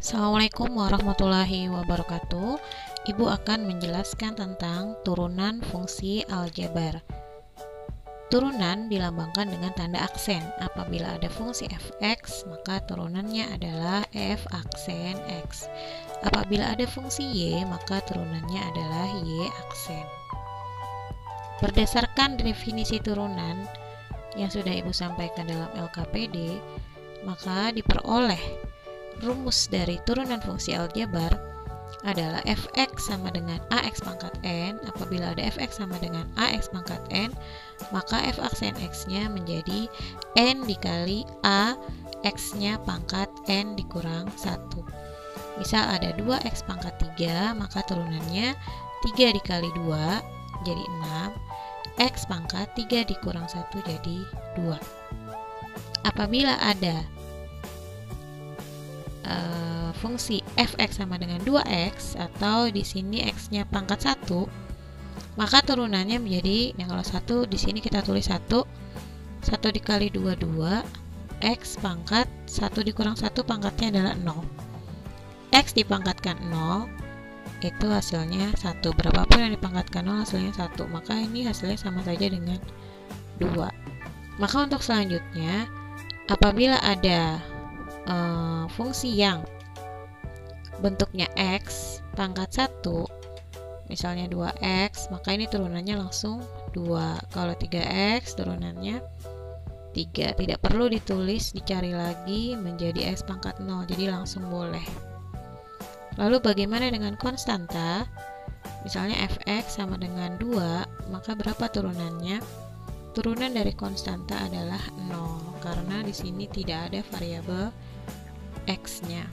Assalamualaikum warahmatullahi wabarakatuh. Ibu akan menjelaskan tentang turunan fungsi aljabar. Turunan dilambangkan dengan tanda aksen. Apabila ada fungsi fx, maka turunannya adalah f aksen x. Apabila ada fungsi y, maka turunannya adalah y aksen. Berdasarkan definisi turunan yang sudah Ibu sampaikan dalam LKPD, maka diperoleh rumus dari turunan fungsi aljabar adalah fx sama dengan ax pangkat n. Apabila ada fx sama dengan ax pangkat n, maka f aksen x-nya menjadi n dikali a x-nya pangkat n dikurang 1. Misal ada 2x pangkat 3, maka turunannya 3 dikali 2 jadi 6, x pangkat 3 dikurang 1 jadi 2. Apabila ada fungsi fx sama dengan 2x, atau di sini x-nya pangkat 1, maka turunannya menjadi, kalau 1 di sini kita tulis 1 dikali 2 2, x pangkat 1 dikurang 1 pangkatnya adalah 0. X dipangkatkan 0 itu hasilnya 1. Berapapun yang dipangkatkan 0 hasilnya 1, maka ini hasilnya sama saja dengan 2. Maka untuk selanjutnya, apabila ada fungsi yang bentuknya x pangkat 1, misalnya 2x, maka ini turunannya langsung 2. Kalau 3x turunannya 3, tidak perlu ditulis, dicari lagi menjadi x pangkat 0, jadi langsung boleh. Lalu bagaimana dengan konstanta? Misalnya fx sama dengan 2, maka berapa turunannya? Turunan dari konstanta adalah 0, karena di sini tidak ada variabel x-nya.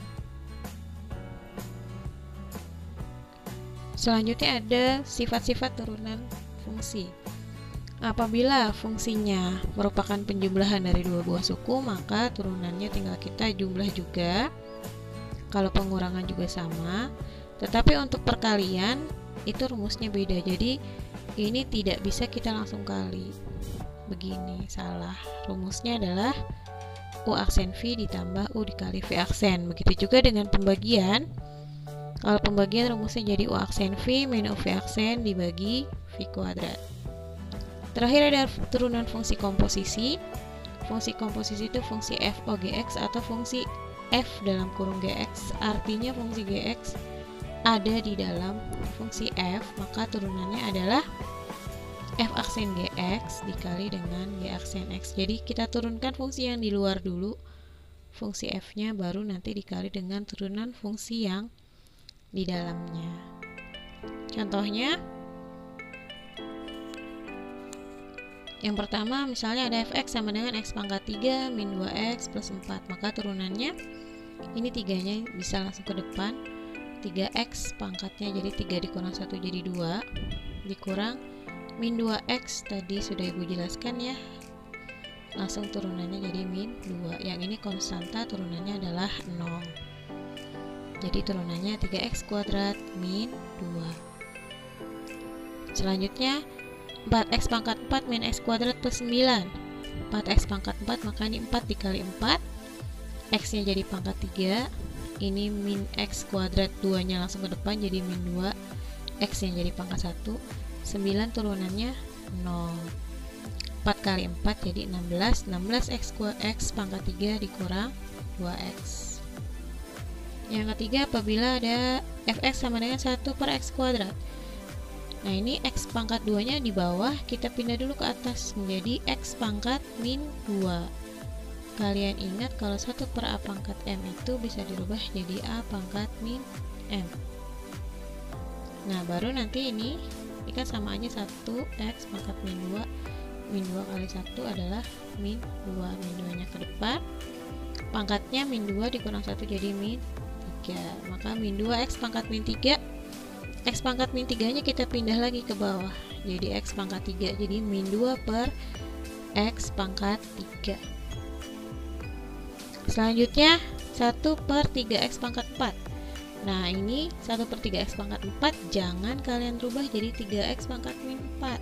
Selanjutnya ada sifat-sifat turunan fungsi. Apabila fungsinya merupakan penjumlahan dari dua buah suku, maka turunannya tinggal kita jumlah juga. Kalau pengurangan juga sama, tetapi untuk perkalian itu rumusnya beda. Jadi ini tidak bisa kita langsung kali. Begini, salah. Rumusnya adalah U aksen V ditambah U dikali V aksen. Begitu juga dengan pembagian. Kalau pembagian rumusnya jadi U aksen V min U V aksen dibagi V kuadrat. Terakhir ada turunan fungsi komposisi. Fungsi komposisi itu fungsi f OGX atau fungsi f dalam kurung GX. Artinya fungsi GX ada di dalam fungsi f, maka turunannya adalah f aksen gx dikali dengan y aksen x. Jadi kita turunkan fungsi yang di luar dulu, fungsi f-nya, baru nanti dikali dengan turunan fungsi yang di dalamnya. Contohnya, yang pertama misalnya ada fx sama dengan x pangkat 3 min 2x plus 4, maka turunannya ini 3-nya bisa langsung ke depan, 3x pangkatnya jadi 3 dikurang 1 jadi 2, dikurang min 2x tadi sudah Ibu jelaskan ya, langsung turunannya jadi min 2. Yang ini konstanta, turunannya adalah 0, jadi turunannya 3x kuadrat min 2. Selanjutnya 4x pangkat 4 min x kuadrat plus 9, 4x pangkat 4, maka ini 4 dikali 4, x nya jadi pangkat 3, ini min x kuadrat, 2 nya langsung ke depan jadi min 2, x nya jadi pangkat 1, 9 turunannya 0, 4 kali 4 jadi 16, 16x pangkat 3 dikurang 2x. Yang ketiga, apabila ada fx sama dengan 1 per x kuadrat. Nah ini x pangkat 2 nya di bawah, kita pindah dulu ke atas menjadi x pangkat min 2. Kalian ingat kalau 1 per a pangkat m itu bisa dirubah jadi a pangkat min m. Nah baru nanti ini kan sama aja 1x pangkat min 2, min 2 kali 1 adalah min 2, min 2 nya ke depan, pangkatnya min 2 dikurang 1 jadi min 3, maka min 2x pangkat min 3, x pangkat min 3 nya kita pindah lagi ke bawah jadi x pangkat 3, jadi min 2 per x pangkat 3. Selanjutnya 1 per 3x pangkat 4. Nah ini 1 per 3x pangkat 4 jangan kalian rubah jadi 3x pangkat min 4.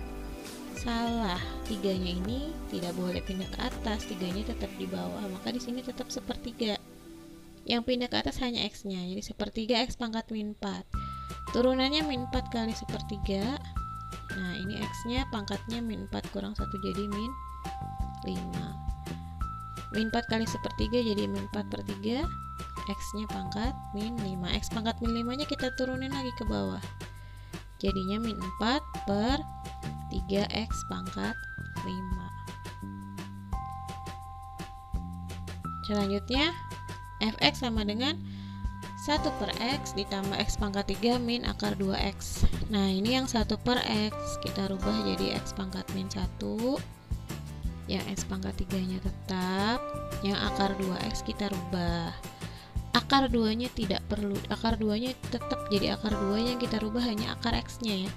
Salah, 3-nya ini tidak boleh pindah ke atas, 3-nya tetap di bawah, maka di sini tetap sepertiga. Yang pindah ke atas hanya X-nya. Jadi sepertiga X pangkat min 4. Turunannya min 4 kali sepertiga. Nah, ini X-nya pangkatnya min 4 kurang 1 jadi min 5. Min 4 kali sepertiga jadi min 4 per 3. X-nya pangkat min 5. X pangkat min 5 nya kita turunin lagi ke bawah. Jadinya min 4 per 3X pangkat 5. Selanjutnya Fx sama dengan 1 per X ditambah X pangkat 3 min akar 2X. Nah, ini yang 1 per X kita rubah jadi X pangkat min 1. Yang X pangkat 3 nya tetap. Yang akar 2X kita rubah. Akar 2 nya tidak perlu. Akar 2 nya tetap jadi akar 2, yang kita rubah hanya akar X nya ya.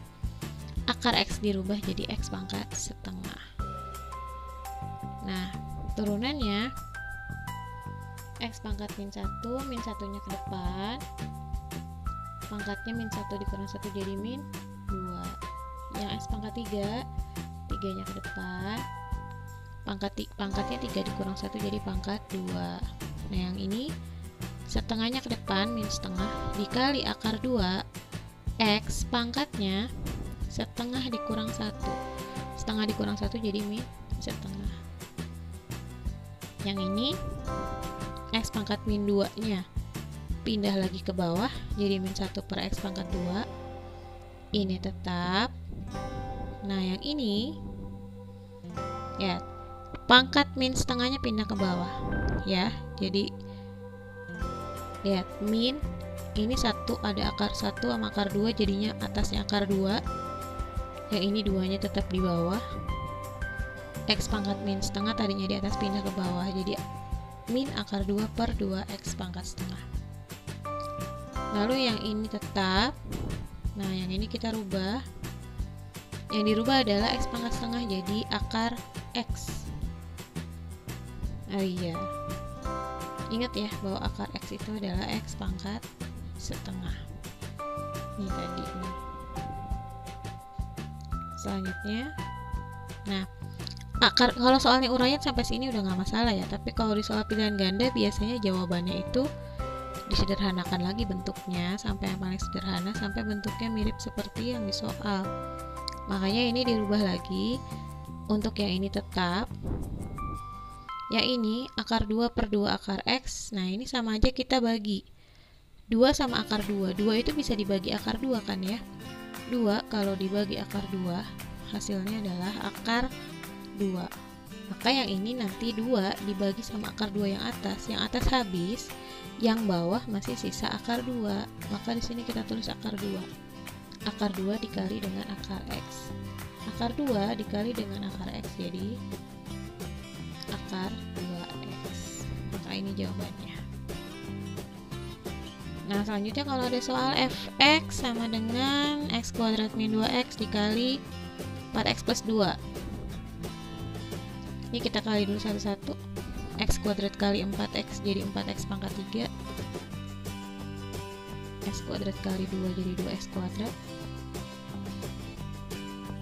Akar X dirubah jadi X pangkat setengah. Nah, turunannya X pangkat min 1, min 1 nya ke depan, pangkatnya min 1 dikurang 1 jadi min 2. Yang X pangkat 3, 3 nya ke depan, pangkatnya 3 dikurang 1 jadi pangkat 2. Nah, yang ini setengahnya ke depan, min setengah, dikali akar 2, X pangkatnya setengah dikurang 1. Setengah dikurang 1 jadi min setengah. Yang ini X pangkat min 2 nya pindah lagi ke bawah jadi min 1 per X pangkat 2. Ini tetap. Nah, yang ini ya pangkat min setengahnya pindah ke bawah ya. Jadi lihat, min ini 1 ada akar 1 sama akar 2, jadinya atasnya akar 2. Yang ini 2 nya tetap di bawah. X pangkat min setengah tadinya di atas pindah ke bawah jadi min akar 2 per 2X pangkat setengah. Lalu yang ini tetap. Nah, yang ini kita rubah. Yang dirubah adalah X pangkat setengah jadi akar X. Oh iya, ingat ya bahwa akar X itu adalah X pangkat setengah. Ini tadi nih. Selanjutnya, nah akar, kalau soalnya uraian sampai sini udah nggak masalah ya, tapi kalau di soal pilihan ganda biasanya jawabannya itu disederhanakan lagi bentuknya sampai yang paling sederhana, sampai bentuknya mirip seperti yang di soal. Makanya ini dirubah lagi. Untuk yang ini tetap. Yang ini akar 2 per 2 akar X. Nah, ini sama aja kita bagi 2 sama akar 2. 2 itu bisa dibagi akar 2 kan ya. 2 kalau dibagi akar 2 hasilnya adalah akar 2. Maka yang ini nanti 2 dibagi sama akar 2 yang atas. Yang atas habis, yang bawah masih sisa akar 2. Maka di sini kita tulis akar 2. Akar 2 dikali dengan akar X. Akar 2 dikali dengan akar X jadi akar 2X. Maka ini jawabannya. Nah, selanjutnya kalau ada soal Fx sama dengan X kuadrat min 2X dikali 4X plus 2. Ini kita kali dulu satu-satu. X kuadrat kali 4X jadi 4X pangkat 3. X kuadrat kali 2 jadi 2X kuadrat.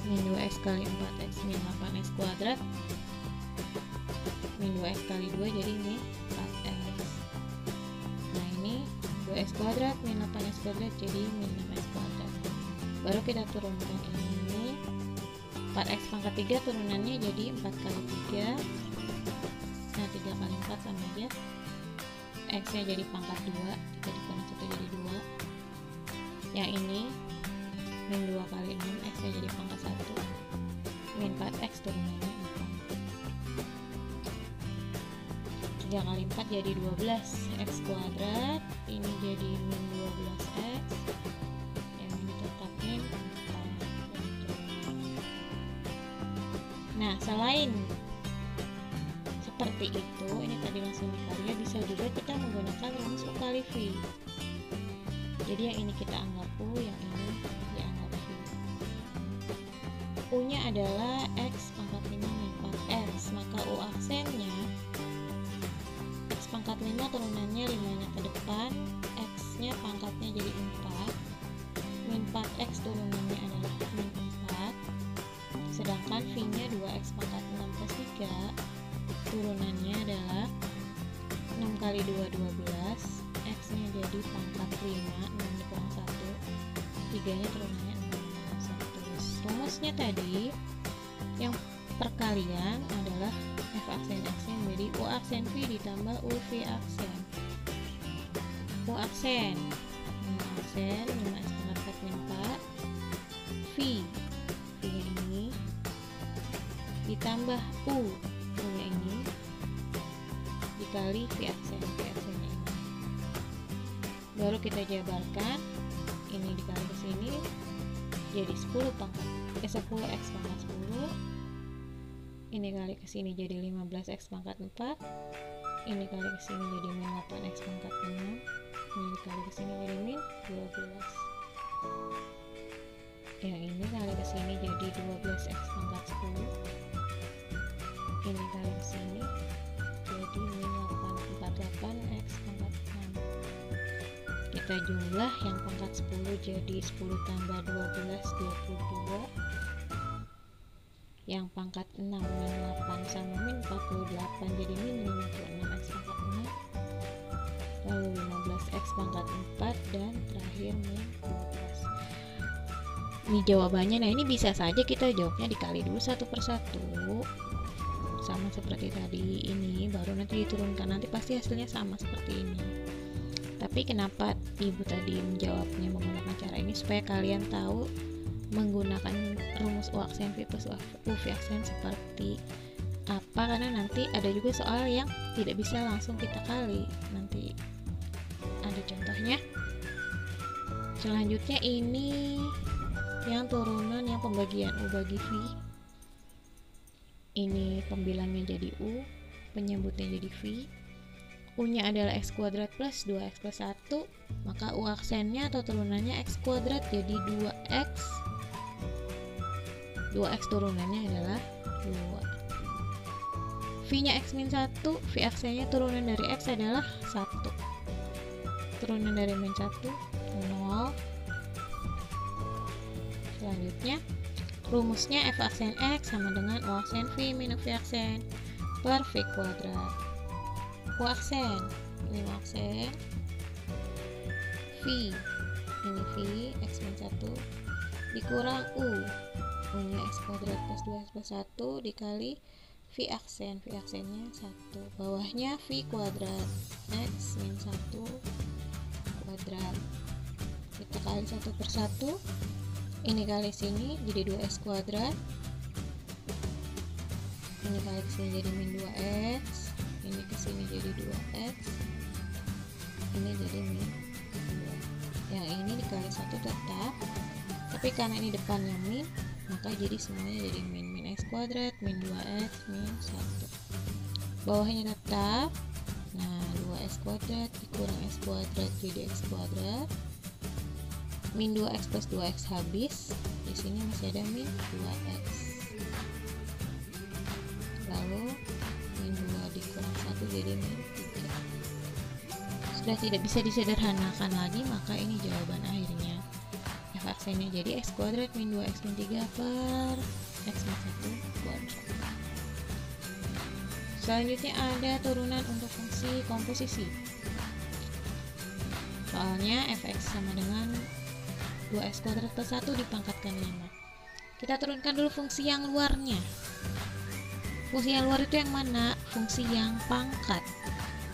Min 2X kali 4X min 8X kuadrat. Min 2X kali 2 jadi min 4X. Nah, ini 2X kuadrat min 8X kuadrat jadi min 6X kuadrat. Baru kita turunkan ini. 4X pangkat 3 turunannya jadi 4 kali 3. Nah, 3 kali 4 sama aja. X nya jadi pangkat 2, 3 dikurang 1 jadi 2. Yang ini min 2 kali 6, X nya jadi pangkat 1. Min 4X turunannya 4. 3 kali 4 jadi 12 X kuadrat. Ini jadi min 12X. Yang ini tetap min 4. Nah, selain seperti itu, ini tadi langsung dikarya, bisa juga kita menggunakan rumus Ukalivi. Jadi yang ini kita anggap U, yang ini dianggap V. U nya adalah X pangkat 5 min 4X, maka U aksennya X pangkat 5 turunannya 5 nya ke depan, X nya pangkatnya jadi 4, min 4X turunannya adalah min 4, sedangkan V nya 2X pangkat 6 plus 3 turunannya adalah 6 kali 2 12 3-nya turunannya 6. Saya tulis rumusnya tadi, yang perkalian adalah F aksen X menjadi U aksen V ditambah U V aksen. U aksen 5x pangkat 4 V nya ini ditambah U nya ini dikali V aksennya ini, baru kita jabarkan. Ini dikali ke sini jadi 10 pangkat 10 X pangkat 10. Ini kali ke sini jadi 15x pangkat 4. Ini kali ke sini jadi min 8x pangkat 6. Ini dikali ke sini jadi min 12. Yang ini kali ke sini jadi 12x pangkat 10. Ini kali ke sini jadi min 848x pangkat 6. Kita jumlah yang pangkat 10 jadi 10 tambah 12 22. Yang pangkat 6 min 8 sama min 48 jadi min 56x pangkat 6, lalu 15x pangkat 4, dan terakhir min 12. Ini jawabannya. Nah, ini bisa saja kita jawabnya dikali dulu satu persatu sama seperti tadi ini, baru nanti diturunkan, nanti pasti hasilnya sama seperti ini. Tapi kenapa ibu tadi menjawabnya menggunakan cara ini? Supaya kalian tahu menggunakan rumus U aksen V plus U V aksen seperti apa, karena nanti ada juga soal yang tidak bisa langsung kita kali, nanti ada contohnya. Selanjutnya ini yang turunan yang pembagian U bagi V. Ini pembilangnya jadi U, penyebutnya jadi V. U nya adalah X kuadrat plus 2X plus 1, maka U aksennya atau turunannya X kuadrat jadi 2X. 2X turunannya adalah 2. V nya X min 1, V aksennya turunan dari X adalah 1. Turunan dari min 1, 0. Selanjutnya, rumusnya F aksen X sama dengan U aksen V minus V aksen per V kuadrat. U aksen, ini U aksen, V, ini V, X min 1, dikurang U nya X kuadrat plus 2X plus 1 dikali V aksen, V aksennya 1, bawahnya V kuadrat, X min 1 kuadrat, kita kali 1 per 1, ini kali sini jadi 2X kuadrat, ini kali kesini jadi min 2X, ini kesini jadi 2X, ini jadi min 2. Yang ini dikali 1 tetap, tapi karena ini depannya min, maka jadi semuanya jadi min X kuadrat, min 2X, min 1. Bawahnya tetap, nah 2X kuadrat dikurang X kuadrat jadi X kuadrat, min 2X plus 2X habis, di sini masih ada min 2X, lalu min 2 dikurang 1 jadi min 3. Sudah tidak bisa disederhanakan lagi, maka ini jawaban akhirnya. F aksennya jadi X kuadrat min 2X min 3 per X min 1 kuadrat. Selanjutnya ada turunan untuk fungsi komposisi. Soalnya Fx sama dengan 2X kuadrat plus 1 dipangkatkan 5. Kita turunkan dulu fungsi yang luarnya. Fungsi yang luar itu yang mana? Fungsi yang pangkat.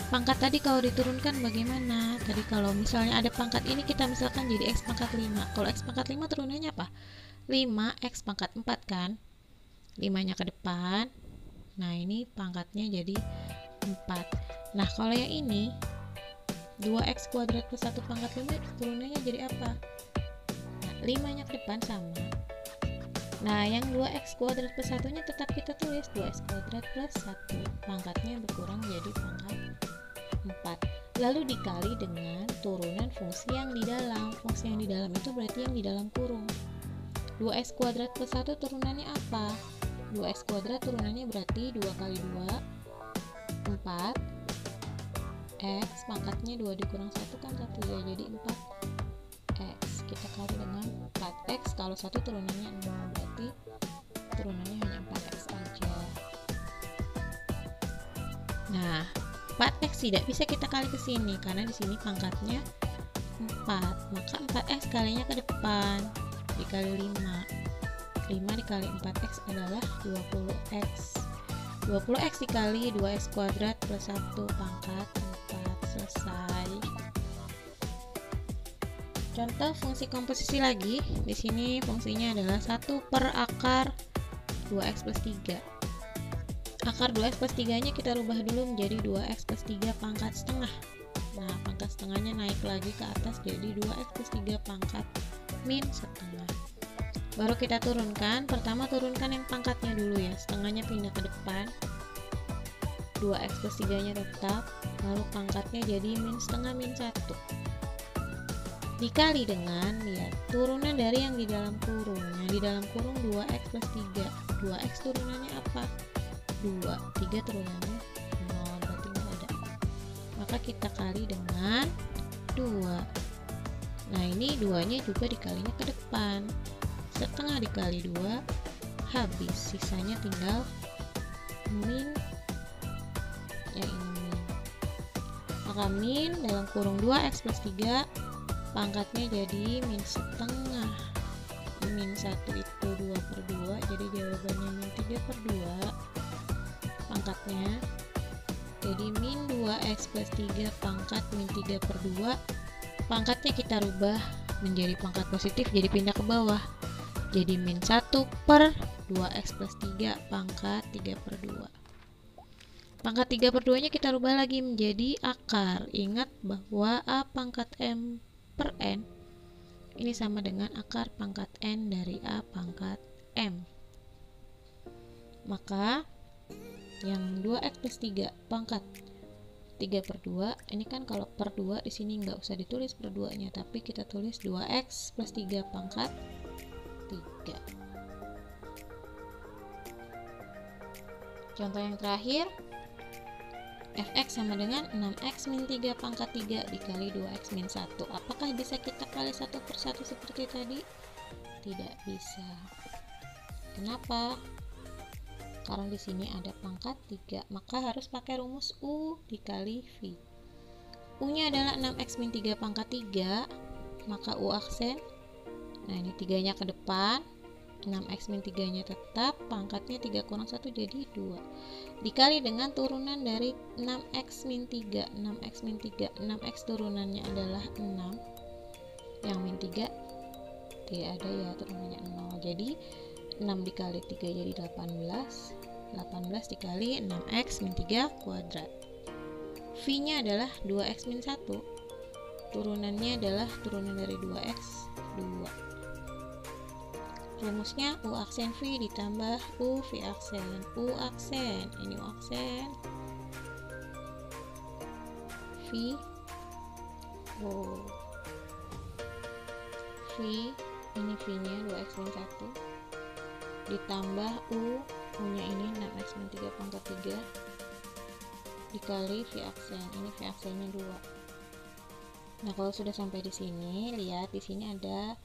Pangkat tadi kalau diturunkan bagaimana? Tadi kalau misalnya ada pangkat ini, kita misalkan jadi X pangkat 5. Kalau X pangkat 5 turunannya apa? 5X pangkat 4 kan? 5 nya ke depan. Nah ini pangkatnya jadi 4. Nah kalau yang ini 2X kuadrat plus 1 pangkat 5 turunannya jadi apa? Nah 5 nya ke depan sama. Nah yang 2X kuadrat plus 1 nya tetap kita tulis 2X kuadrat plus 1, pangkatnya berkurang jadi pangkat 4, lalu dikali dengan turunan fungsi yang di dalam. Fungsi yang di dalam itu berarti yang di dalam kurung. 2X kuadrat plus 1 turunannya apa? 2X kuadrat turunannya berarti 2 kali 2 4, X pangkatnya 2 dikurang 1 kan 1 ya, jadi 4X, kita kali dengan 4X. Kalau 1 turunannya 0, berarti turunannya hanya 4X aja. Nah 4X tidak bisa kita kali ke sini karena di sini pangkatnya 4, maka 4x kalinya ke depan dikali 5 dikali 4x adalah 20x. 20x dikali 2x kuadrat plus 1 pangkat 4. Selesai. Contoh fungsi komposisi lagi. Di sini fungsinya adalah 1 per akar 2x plus 3. Akar 2x plus 3 nya kita rubah dulu menjadi 2x plus 3 pangkat setengah. Nah, pangkat setengahnya naik lagi ke atas jadi 2x plus 3 pangkat min setengah. Baru kita turunkan. Pertama turunkan yang pangkatnya dulu ya, setengahnya pindah ke depan, 2x plus 3 nya tetap, lalu pangkatnya jadi min setengah min 1 dikali dengan, lihat, turunan dari yang di dalam kurung. Yang di dalam kurung 2x plus 3. 2x turunannya apa? 2. 3 turunannya 0, berarti nggak ada. Maka kita kali dengan 2. Nah, ini 2 nya juga dikalinya ke depan. Setengah dikali 2 habis, sisanya tinggal min, yang ini min. Maka min dalam kurung 2x plus 3 pangkatnya jadi min setengah. Min 1 itu 2 per 2, jadi jawabannya min 3 per 2 pangkatnya. Jadi min 2x plus 3 pangkat min 3 per 2 pangkatnya kita rubah menjadi pangkat positif, jadi pindah ke bawah. Jadi min 1 per 2x plus 3 pangkat 3 per 2. Pangkat 3 per 2 nya kita rubah lagi menjadi akar. Ingat bahwa a pangkat m per n ini sama dengan akar pangkat n dari a pangkat m. Maka yang 2x plus 3 pangkat 3 per 2, ini kan kalau per 2 di sini nggak usah ditulis per 2 nya, tapi kita tulis 2x plus 3 pangkat 3. Contoh yang terakhir, fx sama dengan 6x min 3 pangkat 3 dikali 2x min 1. Apakah bisa kita kali satu per satu seperti tadi? Tidak bisa. Kenapa? Karena di sini ada pangkat 3, maka harus pakai rumus u dikali v. U nya adalah 6x min 3 pangkat 3, maka u aksen. Nah, ini 3 nya ke depan, 6x min 3 nya tetap, pangkatnya 3 kurang 1 jadi 2 dikali dengan turunan dari 6x min 3. 6x min 3, 6x turunannya adalah 6, yang min 3 tidak ada ya, turunannya 0, jadi 6 dikali 3 jadi 18 dikali 6x min 3 kuadrat. V nya adalah 2x min 1, turunannya adalah turunan dari 2x 2. Rumusnya U aksen V ditambah U V aksen. U aksen, ini U aksen V O V, ini V nya 2x min 1 ditambah U nya ini 6x min 3 pangkat 3 dikali V aksen, ini V aksennya 2. Nah, kalau sudah sampai di sini, lihat di sini ada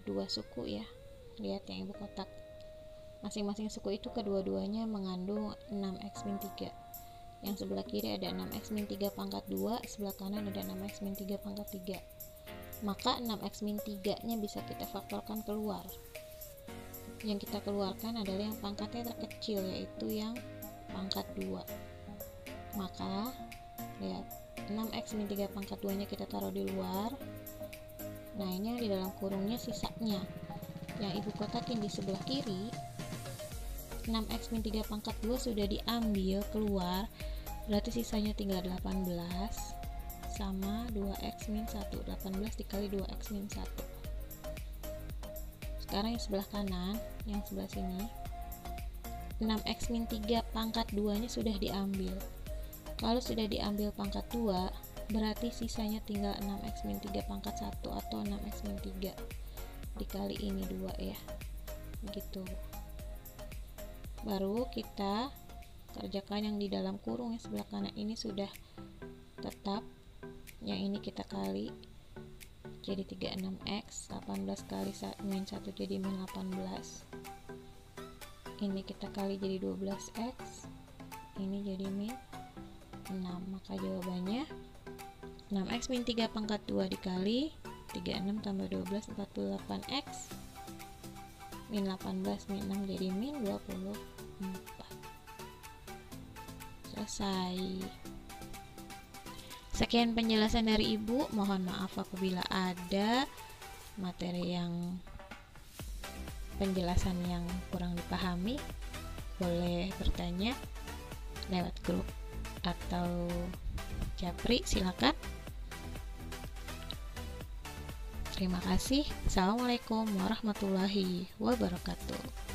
2 suku ya, lihat yang ibu kotak. Masing-masing suku itu kedua-duanya mengandung 6x min 3. Yang sebelah kiri ada 6x min 3 pangkat 2, sebelah kanan ada 6x min 3 pangkat 3. Maka 6x min 3 nya bisa kita faktorkan keluar. Yang kita keluarkan adalah yang pangkatnya terkecil, yaitu yang pangkat 2. Maka lihat, 6x min 3 pangkat 2 nya kita taruh di luar. Nah, ini di dalam kurungnya sisanya. Yang ibu kotakin di sebelah kiri, 6x min 3 pangkat 2 sudah diambil keluar, berarti sisanya tinggal 18 sama 2x min 1. 18 dikali 2x min 1. Sekarang yang sebelah kanan, yang sebelah sini, 6x min 3 pangkat 2 nya sudah diambil. Kalau sudah diambil pangkat 2, berarti sisanya tinggal 6x min 3 pangkat 1 atau 6x min 3 dikali ini 2 ya, begitu. Baru kita kerjakan yang di dalam kurung yang sebelah kanan ini sudah tetap, yang ini kita kali jadi 36x, 18 kali min 1 jadi min 18, ini kita kali jadi 12x, ini jadi min 6. Maka jawabannya 6x min 3 pangkat 2 dikali 36 tambah 12 48x min 18 min 6 jadi min 24. Selesai. Sekian penjelasan dari Ibu. Mohon maaf apabila ada materi yang penjelasan yang kurang dipahami. Boleh bertanya lewat grup atau Japri, silakan. Terima kasih. Assalamualaikum warahmatullahi wabarakatuh.